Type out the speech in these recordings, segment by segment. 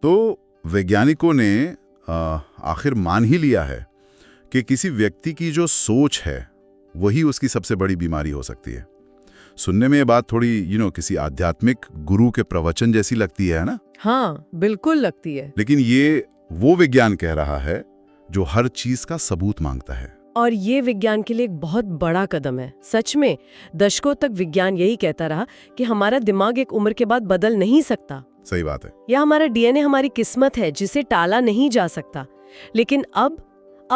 तो वैज्ञानिकों ने आखिर मान ही लिया है कि किसी व्यक्ति की जो सोच है वही उसकी सबसे बड़ी बीमारी हो सकती है। सुनने में ये बात थोड़ी किसी आध्यात्मिक गुरु के प्रवचन जैसी लगती है ना? हाँ, बिल्कुल लगती है। लेकिन ये वो विज्ञान कह रहा है जो हर चीज का सबूत मांगता है। और ये विज्ञान के लिए एक बहुत बड़ा कदम है। सच में दशकों तक विज्ञान यही कहता रहा कि हमारा दिमाग एक उम्र के बाद बदल नहीं सकता। सही बात है। या हमारा डीएनए हमारी किस्मत है जिसे टाला नहीं जा सकता। लेकिन अब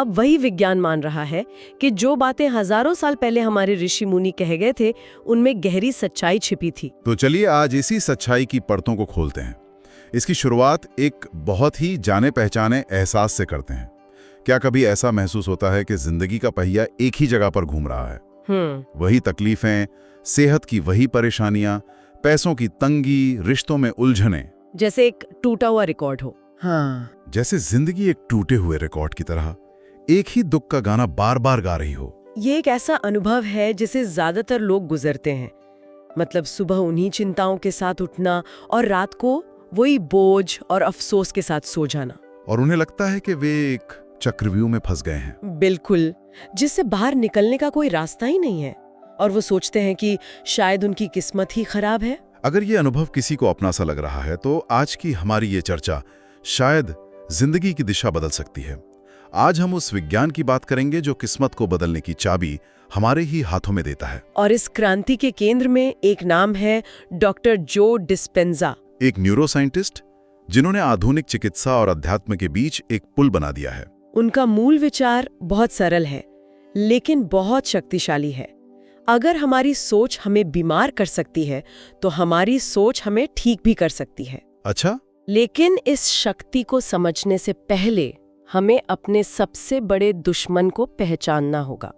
वही विज्ञान मान रहा है कि जो बातें हजारों साल पहले हमारे ऋषि मुनि कह गए थे उनमें गहरी सच्चाई छिपी थी। तो चलिए आज इसी सच्चाई की परतों को खोलते हैं। इसकी शुरुआत एक बहुत ही जाने पहचाने एहसास से करते हैं। क्या कभी ऐसा महसूस होता है कि जिंदगी का पहिया एक ही जगह पर घूम रहा है? वही तकलीफें, सेहत की वही परेशानियां, पैसों की तंगी, रिश्तों में उलझने, जैसे एक टूटा हुआ रिकॉर्ड हो। हाँ, जैसे जिंदगी एक टूटे हुए रिकॉर्ड की तरह एक ही दुख का गाना बार बार गा रही हो। ये एक ऐसा अनुभव है जिसे ज्यादातर लोग गुजरते हैं। मतलब सुबह उन्हीं चिंताओं के साथ उठना और रात को वही बोझ और अफसोस के साथ सो जाना। और उन्हें लगता है कि वे एक चक्रव्यूह में फंस गए हैं। बिल्कुल, जिससे बाहर निकलने का कोई रास्ता ही नहीं है। और वो सोचते हैं कि शायद उनकी किस्मत ही खराब है। अगर ये अनुभव किसी को अपना सा लग रहा है तो आज की हमारी ये चर्चा शायद जिंदगी की दिशा बदल सकती है। आज हम उस विज्ञान की बात करेंगे जो किस्मत को बदलने की चाबी हमारे ही हाथों में देता है। और इस क्रांति के केंद्र में एक नाम है डॉक्टर जो डिस्पेंजा, एक न्यूरोसाइंटिस्ट जिन्होंने आधुनिक चिकित्सा और अध्यात्म के बीच एक पुल बना दिया है। उनका मूल विचार बहुत सरल है लेकिन बहुत शक्तिशाली है। अगर हमारी सोच हमें बीमार कर सकती है तो हमारी सोच हमें ठीक भी कर सकती है। अच्छा? लेकिन इस शक्ति को समझने से पहले हमें अपने सबसे बड़े दुश्मन को पहचानना होगा।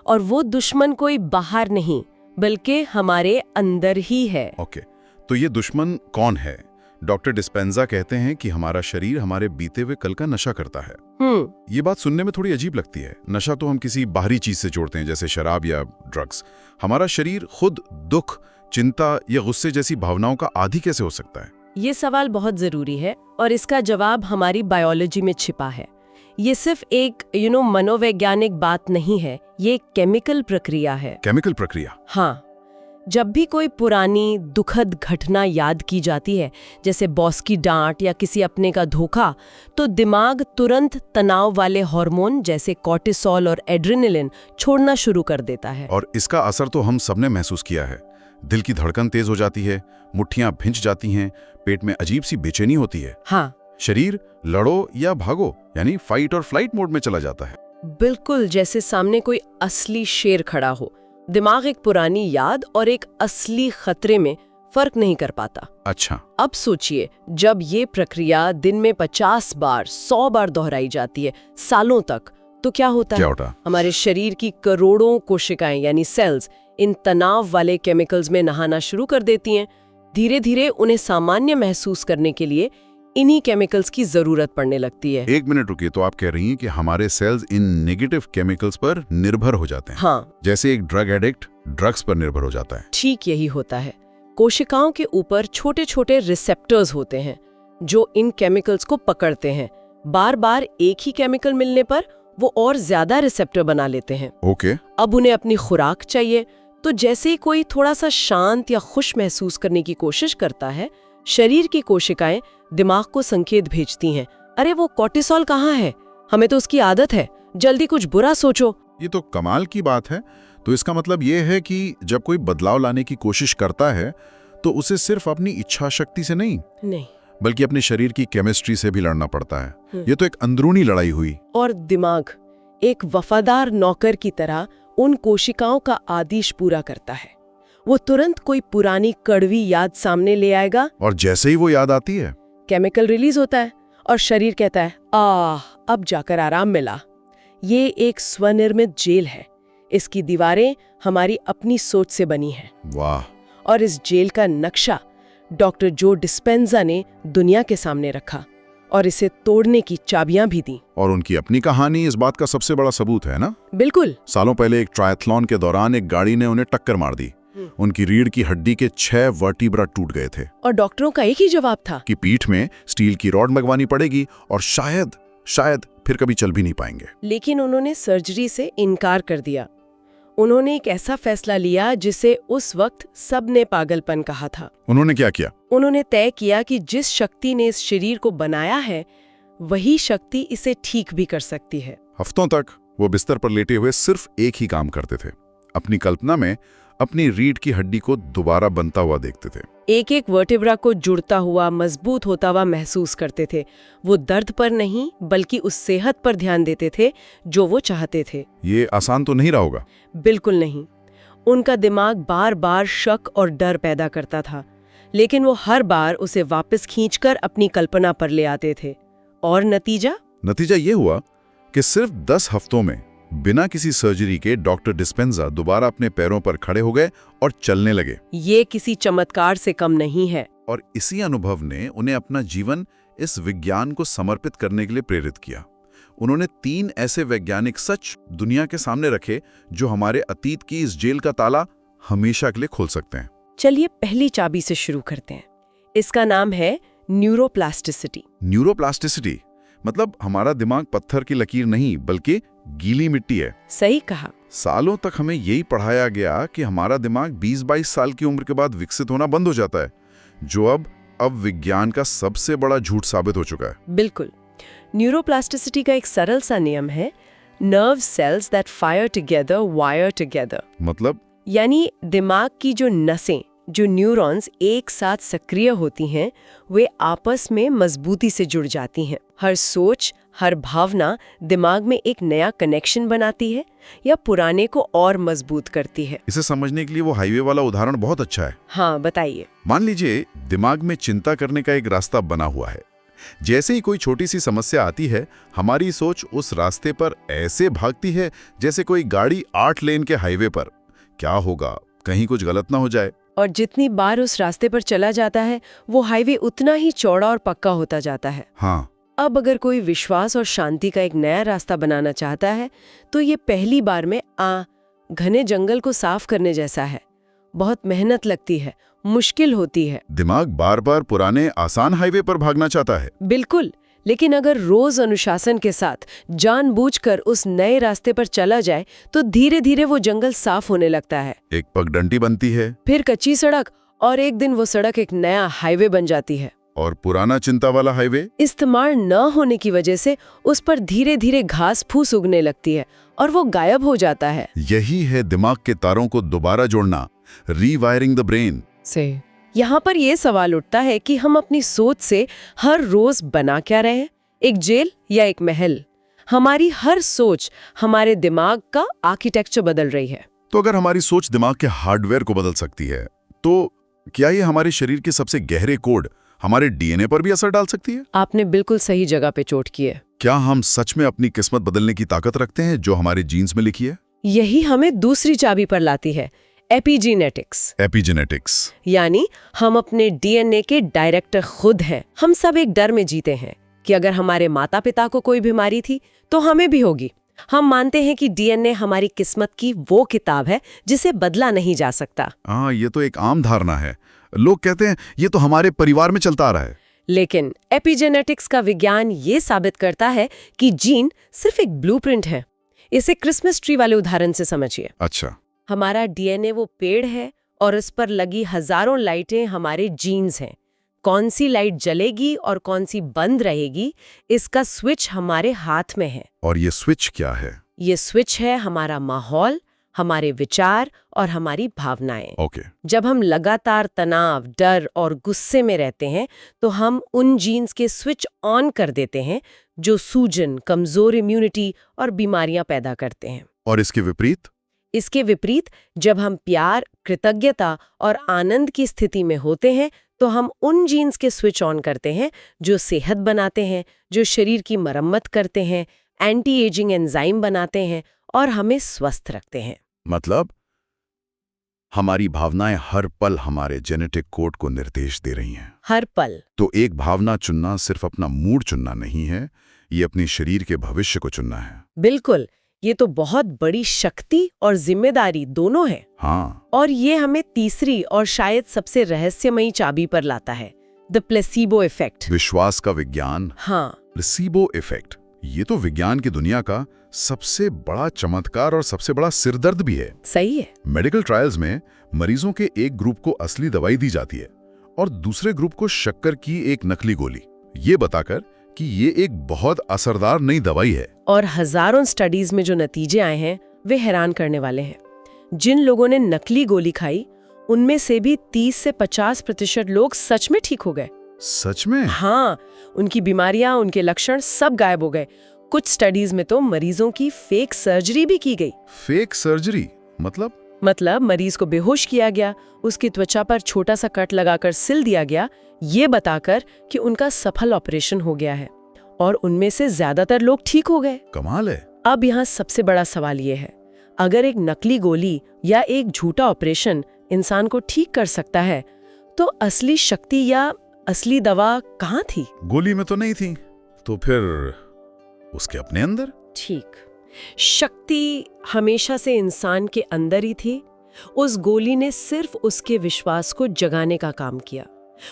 और वो दुश्मन कोई बाहर नहीं बल्कि हमारे अंदर ही है। ओके, तो ये दुश्मन कौन है? डॉक्टर डिस्पेंजा कहते हैं कि हमारा शरीर हमारे बीते हुए कल का नशा करता है। ये बात सुनने में थोड़ी अजीब लगती है। नशा तो हम किसी बाहरी चीज से जोड़ते हैं जैसे शराब या ड्रग्स। हमारा शरीर खुद दुख, चिंता या गुस्से जैसी भावनाओं का आदी कैसे हो सकता है? ये सवाल बहुत जरूरी है और इसका जवाब हमारी बायोलॉजी में छिपा है। ये सिर्फ एक मनोवैज्ञानिक बात नहीं है, ये एक केमिकल प्रक्रिया है। केमिकल प्रक्रिया? हाँ, जब भी कोई पुरानी दुखद घटना याद की जाती है जैसे बॉस की डांट या किसी अपने का धोखा, तो दिमाग तुरंत तनाव वाले हार्मोन जैसे कॉर्टिसोल और एड्रेनलिन छोड़ना शुरू कर देता है। और इसका असर तो हम सबने महसूस किया है। दिल की धड़कन तेज हो जाती है, मुट्ठियां भिंच जाती हैं, पेट में अजीब सी बेचैनी होती है। हाँ, शरीर लड़ो या भागो यानी फाइट और फ्लाइट मोड में चला जाता है। बिल्कुल जैसे सामने कोई असली शेर खड़ा हो। दिमाग एक पुरानी याद और एक असली खतरे में फर्क नहीं कर पाता। अच्छा, अब सोचिए, जब ये प्रक्रिया दिन में 50 बार 100 बार दोहराई जाती है सालों तक, तो क्या होता है? हमारे शरीर की करोड़ों कोशिकाएं यानी सेल्स इन तनाव वाले केमिकल्स में नहाना शुरू कर देती हैं। धीरे धीरे उन्हें सामान्य महसूस करने के लिए इन्हीं केमिकल्स की जरूरत पड़ने लगती है। एक मिनट रुकिए, तो आप कह रही हैं कि हमारे सेल्स इन नेगेटिव केमिकल्स पर निर्भर हो जाते हैं? हाँ, जैसे एक ड्रग एडिक्ट ड्रग्स पर निर्भर हो जाता है। ठीक यही होता है। कोशिकाओं के ऊपर छोटे छोटे रिसेप्टर्स होते हैं जो इन केमिकल्स को पकड़ते हैं। बार बार एक ही केमिकल मिलने पर वो और ज्यादा रिसेप्टर बना लेते हैं। ओके। अब उन्हें अपनी खुराक चाहिए, तो जैसे ही कोई थोड़ा सा शांत या खुश महसूस करने की कोशिश करता है, शरीर की कोशिकाएं दिमाग को संकेत भेजती हैं, अरे वो कॉर्टिसोल कहाँ है, हमें तो उसकी आदत है, जल्दी कुछ बुरा सोचो। ये तो कमाल की बात है। तो इसका मतलब ये है कि जब कोई बदलाव लाने की कोशिश करता है तो उसे सिर्फ अपनी इच्छा शक्ति से नहीं बल्कि अपने शरीर की केमिस्ट्री से भी लड़ना पड़ता है। ये तो एक अंदरूनी लड़ाई हुई। और दिमाग एक वफादार नौकर की तरह उन कोशिकाओं का आदेश पूरा करता है। वो तुरंत कोई पुरानी कड़वी याद सामने ले आएगा और जैसे ही वो याद आती है, केमिकल रिलीज होता है और शरीर कहता है, अब जाकर आराम मिला। ये एक स्वनिर्मित जेल है। इसकी दीवारें हमारी अपनी सोच से बनी हैं। वाह। और इस जेल का नक्शा डॉक्टर जो डिस्पेंजा ने दुनिया के सामने रखा और इसे तोड़ने की चाबियां भी दी। और उनकी अपनी कहानी इस बात का सबसे बड़ा सबूत है ना? बिल्कुल। सालों पहले एक ट्रायथलॉन के दौरान एक गाड़ी ने उन्हें टक्कर मार दी। उनकी रीढ़ की हड्डी के 6 वर्टिब्रा टूट गए थे। और डॉक्टरों का एक ही जवाब था कि पीठ में स्टील की रॉड लगवानी पड़ेगी और शायद फिर कभी चल भी नहीं पाएंगे। लेकिन उन्होंने सर्जरी से इनकार कर दिया। उन्होंने एक ऐसा फैसला लिया जिसे उस वक्त सबने पागलपन कहा था। उन्होंने क्या किया? उन्होंने तय किया कि जिस शक्ति ने इस शरीर को बनाया है वही शक्ति इसे ठीक भी कर सकती है। हफ्तों तक वो बिस्तर पर लेटे हुए सिर्फ एक ही काम करते थे, अपनी कल्पना में अपनी रीढ़ की हड्डी को दोबारा बनता हुआ देखते थे। एक एक वर्टिब्रा को जुड़ता हुआ, मजबूत होता हुआ महसूस करते थे। वो दर्द पर नहीं बल्कि उस सेहत पर ध्यान देते थे जो वो चाहते थे। ये आसान तो नहीं रहा होगा? बिल्कुल नहीं। उनका दिमाग बार बार शक और डर पैदा करता था, लेकिन वो हर बार उसे वापस खींचकर अपनी कल्पना पर ले आते थे। और नतीजा ये हुआ कि सिर्फ 10 हफ्तों में बिना किसी सर्जरी के डॉक्टर डिस्पेंजा दोबारा अपने पैरों पर खड़े हो गए और चलने लगे। ये किसी चमत्कार से कम नहीं है। और इसी अनुभव ने उन्हें अपना जीवन इस विज्ञान को समर्पित करने के लिए प्रेरित किया। उन्होंने 3 ऐसे वैज्ञानिक सच दुनिया के सामने रखे जो हमारे अतीत की इस जेल का ताला हमेशा के लिए खोल सकते हैं। चलिए पहली चाबी से शुरू करते हैं। इसका नाम है न्यूरोप्लास्टिसिटी। न्यूरोप्लास्टिसिटी मतलब हमारा दिमाग पत्थर की लकीर नहीं बल्कि गीली मिट्टी है। सही कहा। सालों तक हमें यही पढ़ाया गया कि हमारा दिमाग 20-22 साल की उम्र के बाद विकसित होना बंद हो जाता है, जो अब विज्ञान का सबसे बड़ा झूठ साबित हो चुका है। बिल्कुल। न्यूरोप्लास्टिसिटी का एक सरल सा नियम है, nerve cells that fire together wire together. मतलब यानी दिमाग की जो नसें, जो न्यूरॉन्स एक साथ सक्रिय होती हैं, वे आपस में मजबूती से जुड़ जाती हैं। हर सोच, हर भावना दिमाग में एक नया कनेक्शन बनाती है या पुराने को और मजबूत करती है। इसे समझने के लिए वो हाईवे वाला उदाहरण बहुत अच्छा है। हाँ, बताइए। मान लीजिए दिमाग में चिंता करने का एक रास्ता बना हुआ है। जैसे ही कोई छोटी सी समस्या आती है, हमारी सोच उस रास्ते पर ऐसे भागती है जैसे कोई गाड़ी 8 लेन के हाईवे पर। क्या होगा, कहीं कुछ गलत ना हो जाए। और जितनी बार उस रास्ते पर चला जाता है, वो हाईवे उतना ही चौड़ा और पक्का होता जाता है। हाँ। अब अगर कोई विश्वास और शांति का एक नया रास्ता बनाना चाहता है, तो ये पहली बार में घने जंगल को साफ करने जैसा है। बहुत मेहनत लगती है, मुश्किल होती है। दिमाग बार बार पुराने आसान हाईवे पर भागना चाहता है। बिल्कुल। लेकिन अगर रोज अनुशासन के साथ जानबूझकर उस नए रास्ते पर चला जाए, तो धीरे धीरे वो जंगल साफ होने लगता है। एक पगडंडी बनती है, फिर कच्ची सड़क, और एक दिन वो सड़क एक नया हाईवे बन जाती है। और पुराना चिंता वाला हाईवे इस्तेमाल न होने की वजह से उस पर धीरे धीरे घास फूस उगने लगती है और वो गायब हो जाता है। यही है दिमाग के तारों को दोबारा जोड़ना, रीवायरिंग द ब्रेन। से यहाँ पर यह सवाल उठता है कि हम अपनी सोच से हर रोज बना क्या रहे हैं, एक जेल या एक महल? हमारी हर सोच हमारे दिमाग का आर्किटेक्चर बदल रही है। तो अगर हमारी सोच दिमाग के हार्डवेयर को बदल सकती है, तो क्या ये हमारे शरीर के सबसे गहरे कोड, हमारे डीएनए पर भी असर डाल सकती है? आपने बिल्कुल सही जगह पे चोट की है। क्या हम सच में अपनी किस्मत बदलने की ताकत रखते हैं जो हमारे जीन्स में लिखी है? यही हमें दूसरी चाबी पर लाती है, एपिजेनेटिक्स। एपिजेनेटिक्स यानी हम अपने डीएनए के डायरेक्टर खुद हैं। हम सब एक डर में जीते हैं कि अगर हमारे माता पिता को कोई बीमारी थी तो हमें भी होगी। हम मानते हैं कि डीएनए हमारी किस्मत की वो किताब है जिसे बदला नहीं जा सकता। हाँ, ये तो एक आम धारणा है। लोग कहते हैं ये तो हमारे परिवार में चलता आ रहा है। लेकिन एपिजेनेटिक्स का विज्ञान ये साबित करता है कि जीन सिर्फ एक ब्लूप्रिंट है। इसे क्रिसमस ट्री वाले उदाहरण से समझिए। अच्छा। हमारा डीएनए वो पेड़ है और उस पर लगी हजारों लाइटें हमारे जीन्स हैं। कौन सी लाइट जलेगी और कौन सी बंद रहेगी, इसका स्विच हमारे हाथ में है। और ये स्विच क्या है? ये स्विच है हमारा माहौल, हमारे विचार और हमारी भावनाएं। ओके। जब हम लगातार तनाव, डर और गुस्से में रहते हैं, तो हम उन जीन्स के स्विच ऑन कर देते हैं जो सूजन, कमजोर इम्यूनिटी और बीमारियां पैदा करते हैं। और इसके विपरीत जब हम प्यार, कृतज्ञता और आनंद की स्थिति में होते हैं, तो हम उन जीन्स के स्विच ऑन करते हैं जो सेहत बनाते हैं, जो शरीर की मरम्मत करते हैं, एंटी एजिंग एंजाइम बनाते हैं और हमें स्वस्थ रखते हैं। मतलब हमारी भावनाएं हर पल हमारे जेनेटिक कोड को निर्देश दे रही हैं। हर पल। तो एक भावना चुनना सिर्फ अपना मूड चुनना नहीं है, ये अपने शरीर के भविष्य को चुनना है। बिल्कुल। ये तो बहुत बड़ी शक्ति और जिम्मेदारी दोनों है। हाँ। और ये हमें तीसरी और शायद सबसे रहस्यमयी चाबी पर लाता है, द प्लेसीबो इफेक्ट। विश्वास का विज्ञान। हाँ। प्लेसीबो इफेक्ट, ये तो विज्ञान की दुनिया का सबसे बड़ा चमत्कार और सबसे बड़ा सिरदर्द भी है। सही है। मेडिकल ट्रायल्स में मरीजों के एक ग्रुप को असली दवाई दी जाती है और दूसरे ग्रुप को शक्कर की एक नकली गोली, ये बताकर कि ये एक बहुत असरदार नई दवाई है। और हजारों स्टडीज में जो नतीजे आए हैं वे हैरान करने वाले हैं। जिन लोगों ने नकली गोली खाई उनमें से भी 30 से 50% लोग सच में ठीक हो गए। सच में? हाँ, उनकी बीमारियां, उनके लक्षण सब गायब हो गए। कुछ स्टडीज में तो मरीजों की फेक सर्जरी भी की गई। फेक सर्जरी मतलब मरीज को बेहोश किया गया, उसकी त्वचा पर छोटा सा कट लगाकर सिल दिया गया, ये बताकर कि उनका सफल ऑपरेशन हो गया है, और उनमें से ज्यादातर लोग ठीक हो गए। कमाल है। अब यहाँ सबसे बड़ा सवाल ये है, अगर एक नकली गोली या एक झूठा ऑपरेशन इंसान को ठीक कर सकता है, तो असली शक्ति या असली दवा कहाँ थी? गोली में तो नहीं थी, तो फिर उसके अपने अंदर? ठीक, शक्ति हमेशा से इंसान के अंदर ही थी। उस गोली ने सिर्फ उसके विश्वास को जगाने का काम किया।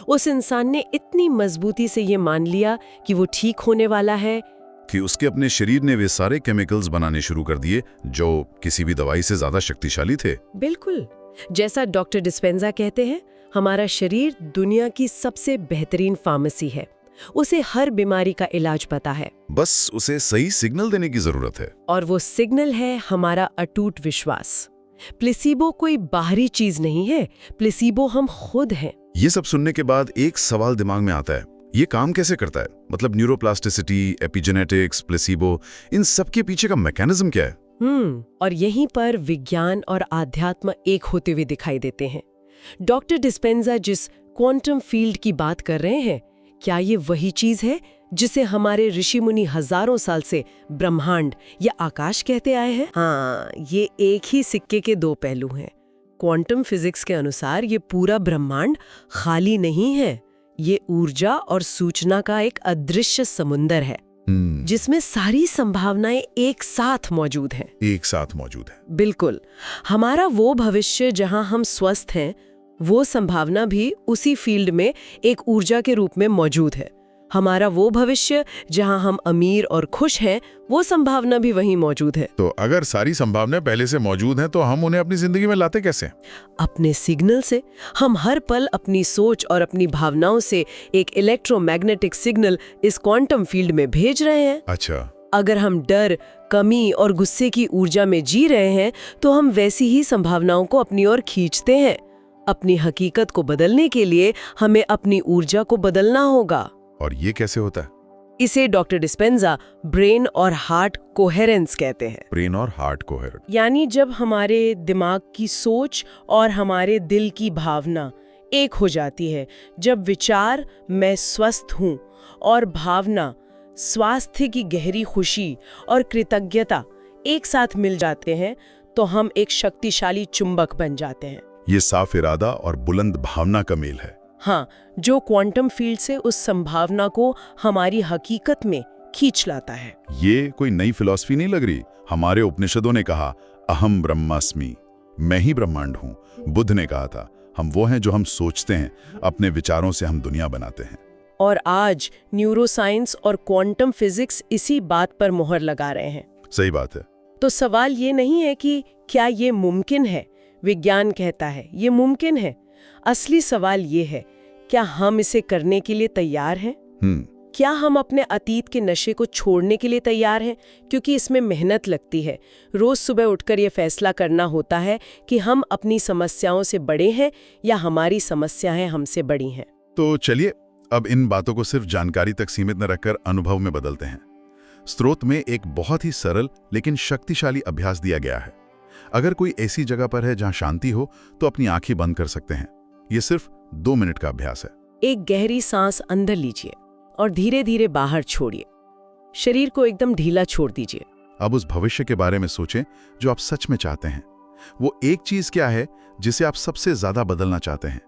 उस इंसान ने इतनी मजबूती से ये मान लिया कि वो ठीक होने वाला है कि उसके अपने शरीर ने वे सारे केमिकल्स बनाने शुरू कर दिए जो किसी भी दवाई से ज्यादा शक्तिशाली थे। बिल्कुल, जैसा डॉक्टर डिस्पेंजा कहते हैं, हमारा शरीर दुनिया की सबसे बेहतरीन फार्मेसी है। उसे हर बीमारी का इलाज पता है, बस उसे सही सिग्नल देने की जरूरत है। और वो सिग्नल है हमारा अटूट विश्वास। प्लेसीबो कोई बाहरी चीज नहीं है, प्लेसीबो हम खुद हैं। ये सब सुनने के बाद एक सवाल दिमाग में आता है, ये काम कैसे करता है? मतलब न्यूरोप्लास्टिसिटी, एपिजेनेटिक्स, प्लेसीबो, इन सब के पीछे का मैकेनिज्म क्या है? और यहीं पर विज्ञान और आध्यात्म एक होते हुए दिखाई देते हैं। डॉक्टर डिस्पेंजा जिस क्वांटम फील्ड की बात कर रहे हैं, क्या ये वही चीज है जिसे हमारे ऋषि मुनि हजारों साल से ब्रह्मांड या आकाश कहते आए हैं? हाँ, ये एक ही सिक्के के दो पहलू हैं। क्वांटम फिजिक्स के अनुसार ये पूरा ब्रह्मांड खाली नहीं है, ये ऊर्जा और सूचना का एक अदृश्य समुंदर है जिसमें सारी संभावनाएं एक साथ मौजूद हैं। एक साथ मौजूद है। बिल्कुल, हमारा वो भविष्य जहां हम स्वस्थ हैं, वो संभावना भी उसी फील्ड में एक ऊर्जा के रूप में मौजूद है। हमारा वो भविष्य जहां हम अमीर और खुश हैं, वो संभावना भी वहीं मौजूद है। तो अगर सारी संभावनाएं पहले से मौजूद हैं, तो हम उन्हें अपनी जिंदगी में लाते कैसे? अपने सिग्नल से। हम हर पल अपनी सोच और अपनी भावनाओं से एक इलेक्ट्रोमैग्नेटिक सिग्नल इस क्वांटम फील्ड में भेज रहे हैं। अच्छा। अगर हम डर, कमी और गुस्से की ऊर्जा में जी रहे हैं, तो हम वैसी ही संभावनाओं को अपनी ओर खींचते हैं। अपनी हकीकत को बदलने के लिए हमें अपनी ऊर्जा को बदलना होगा। और ये कैसे होता है? इसे डॉक्टर डिस्पेंजा ब्रेन और हार्ट कोहेरेंस कहते हैं। ब्रेन और हार्ट कोहेरेंस यानी जब हमारे दिमाग की सोच और हमारे दिल की भावना एक हो जाती है, जब विचार मैं स्वस्थ हूँ और भावना स्वास्थ्य की गहरी खुशी और कृतज्ञता एक साथ मिल जाते हैं, तो हम एक शक्तिशाली चुंबक बन जाते हैं। ये साफ इरादा और बुलंद भावना का मेल है। हाँ, जो क्वांटम फील्ड से उस संभावना को हमारी हकीकत में खींच लाता है। ये कोई नई फिलॉसफी नहीं लग रही। हमारे उपनिषदों ने कहा अहम ब्रह्मास्मि, मैं ही ब्रह्मांड हूँ। बुद्ध ने कहा था हम वो हैं जो हम सोचते हैं, अपने विचारों से हम दुनिया बनाते हैं। और आज न्यूरोसाइंस और क्वांटम फिजिक्स इसी बात पर मोहर लगा रहे हैं। सही बात है। तो सवाल ये नहीं है कि क्या ये मुमकिन है। विज्ञान कहता है ये मुमकिन है। असली सवाल ये है, क्या हम इसे करने के लिए तैयार हैं? क्या हम अपने अतीत के नशे को छोड़ने के लिए तैयार हैं? क्योंकि इसमें मेहनत लगती है। रोज सुबह उठकर ये फैसला करना होता है कि हम अपनी समस्याओं से बड़े हैं या हमारी समस्याएं हमसे बड़ी हैं। तो चलिए अब इन बातों को सिर्फ जानकारी तक सीमित न रखकर अनुभव में बदलते हैं। स्रोत में एक बहुत ही सरल लेकिन शक्तिशाली अभ्यास दिया गया है। अगर कोई ऐसी जगह पर है जहां शांति हो, तो अपनी आंखें बंद कर सकते हैं। ये सिर्फ 2 मिनट का अभ्यास है। एक गहरी सांस अंदर लीजिए और धीरे धीरे बाहर छोड़िए। शरीर को एकदम ढीला छोड़ दीजिए। अब उस भविष्य के बारे में सोचें जो आप सच में चाहते हैं। वो एक चीज क्या है जिसे आप सबसे ज्यादा बदलना चाहते हैं?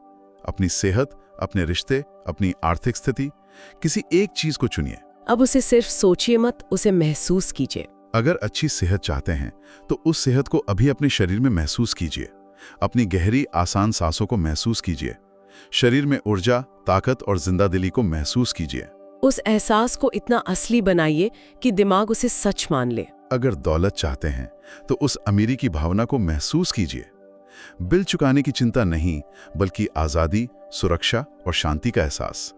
अपनी सेहत, अपने रिश्ते, अपनी आर्थिक स्थिति, किसी एक चीज को चुनिए। अब उसे सिर्फ सोचिए मत, उसे महसूस कीजिए। अगर अच्छी सेहत चाहते हैं तो उस सेहत को अभी अपने शरीर में महसूस कीजिए। अपनी गहरी आसान सांसों को महसूस कीजिए। शरीर में ऊर्जा, ताकत और जिंदादिली को महसूस कीजिए। उस एहसास को इतना असली बनाइए कि दिमाग उसे सच मान ले। अगर दौलत चाहते हैं तो उस अमीरी की भावना को महसूस कीजिए। बिल चुकाने की चिंता नहीं, बल्कि आज़ादी, सुरक्षा और शांति का एहसास।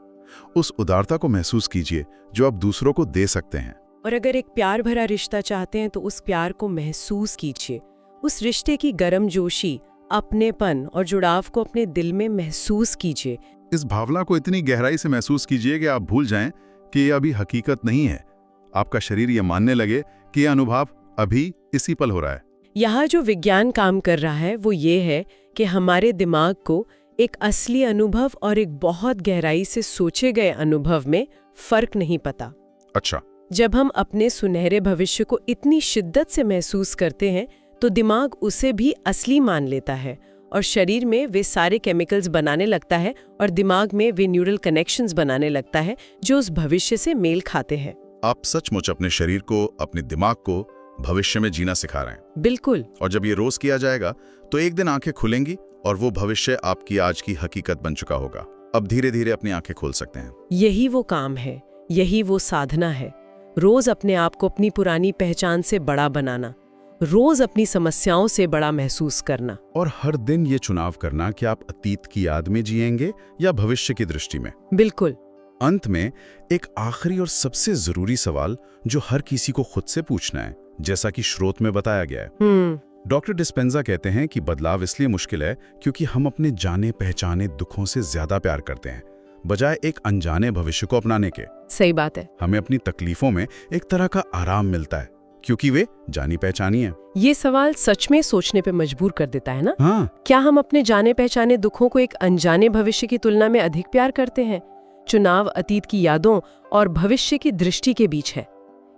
उस उदारता को महसूस कीजिए जो आप दूसरों को दे सकते हैं। और अगर एक प्यार भरा रिश्ता चाहते हैं तो उस प्यार को महसूस कीजिए। उस रिश्ते की गर्मजोशी, अपनेपन और जुड़ाव को अपने दिल में महसूस कीजिए। इस भावना को इतनी गहराई से महसूस कीजिए कि आप भूल जाएं कि यह अभी हकीकत नहीं है। आपका शरीर यह मानने लगे कि यह अनुभव अभी इसी पल हो रहा है। यहाँ जो विज्ञान काम कर रहा है वो ये है कि हमारे दिमाग को एक असली अनुभव और एक बहुत गहराई से सोचे गए अनुभव में फर्क नहीं पता। अच्छा। जब हम अपने सुनहरे भविष्य को इतनी शिद्दत से महसूस करते हैं तो दिमाग उसे भी असली मान लेता है और शरीर में वे सारे केमिकल्स बनाने लगता है और दिमाग में वे न्यूरल कनेक्शंस बनाने लगता है जो उस भविष्य से मेल खाते हैं। आप सचमुच अपने शरीर को, अपने दिमाग को भविष्य में जीना सिखा रहे हैं। बिल्कुल। और जब ये रोज किया जाएगा तो एक दिन आंखें खुलेंगी और वो भविष्य आपकी आज की हकीकत बन चुका होगा। अब धीरे धीरे अपनी आंखें खोल सकते हैं। यही वो काम है, यही वो साधना है। रोज अपने आप को अपनी पुरानी पहचान से बड़ा बनाना, रोज अपनी समस्याओं से बड़ा महसूस करना, और हर दिन ये चुनाव करना कि आप अतीत की याद में जिएंगे या भविष्य की दृष्टि में। बिल्कुल। अंत में एक आखिरी और सबसे जरूरी सवाल जो हर किसी को खुद से पूछना है, जैसा कि स्रोत में बताया गया है। डॉक्टर डिस्पेंजा कहते हैं कि बदलाव इसलिए मुश्किल है क्योंकि हम अपने जाने पहचाने दुखों से ज्यादा प्यार करते हैं, बजाय एक अनजाने भविष्य को अपनाने के। सही बात है। हमें अपनी तकलीफों में एक तरह का आराम मिलता है क्योंकि वे जानी पहचानी है। ये सवाल सच में सोचने पे मजबूर कर देता है ना? हाँ। क्या हम अपने जाने पहचाने दुखों को एक अनजाने भविष्य की तुलना में अधिक प्यार करते हैं? चुनाव अतीत की यादों और भविष्य की दृष्टि के बीच है।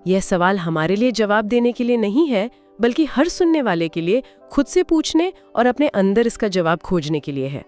यह सवाल हमारे लिए जवाब देने के लिए नहीं है, बल्कि हर सुनने वाले के लिए खुद से पूछने और अपने अंदर इसका जवाब खोजने के लिए है।